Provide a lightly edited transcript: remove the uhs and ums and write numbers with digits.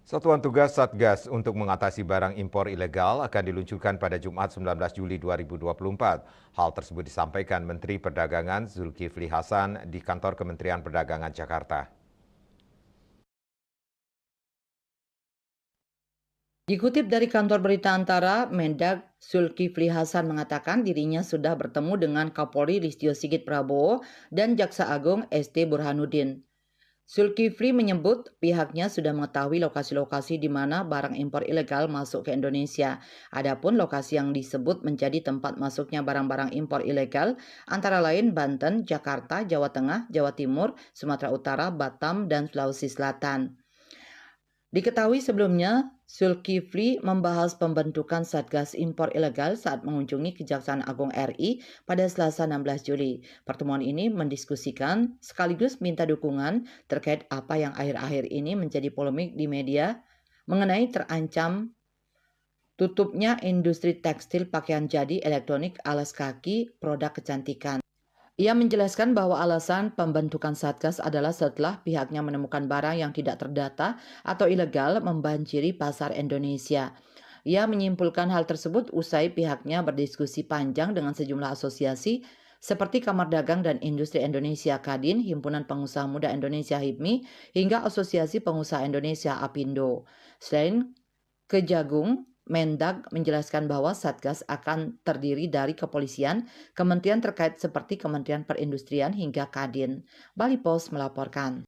Satuan Tugas Satgas untuk mengatasi barang impor ilegal akan diluncurkan pada Jumat 19 Juli 2024. Hal tersebut disampaikan Menteri Perdagangan Zulkifli Hasan di kantor Kementerian Perdagangan Jakarta. Dikutip dari kantor berita antara, Mendag Zulkifli Hasan mengatakan dirinya sudah bertemu dengan Kapolri Listio Sigit Prabowo dan Jaksa Agung ST Burhanuddin. Zulkifli menyebut pihaknya sudah mengetahui lokasi-lokasi di mana barang impor ilegal masuk ke Indonesia. Adapun lokasi yang disebut menjadi tempat masuknya barang-barang impor ilegal antara lain Banten, Jakarta, Jawa Tengah, Jawa Timur, Sumatera Utara, Batam, dan Sulawesi Selatan. Diketahui sebelumnya, Zulkifli membahas pembentukan Satgas Impor Ilegal saat mengunjungi Kejaksaan Agung RI pada Selasa 16 Juli. Pertemuan ini mendiskusikan sekaligus minta dukungan terkait apa yang akhir-akhir ini menjadi polemik di media mengenai terancam tutupnya industri tekstil pakaian jadi elektronik alas kaki produk kecantikan. Ia menjelaskan bahwa alasan pembentukan Satgas adalah setelah pihaknya menemukan barang yang tidak terdata atau ilegal membanjiri pasar Indonesia. Ia menyimpulkan hal tersebut usai pihaknya berdiskusi panjang dengan sejumlah asosiasi seperti Kamar Dagang dan Industri Indonesia Kadin, Himpunan Pengusaha Muda Indonesia HIPMI, hingga Asosiasi Pengusaha Indonesia APindo. Selain Kejagung, Mendag menjelaskan bahwa Satgas akan terdiri dari kepolisian, kementerian terkait seperti Kementerian Perindustrian hingga Kadin. Bali Post melaporkan.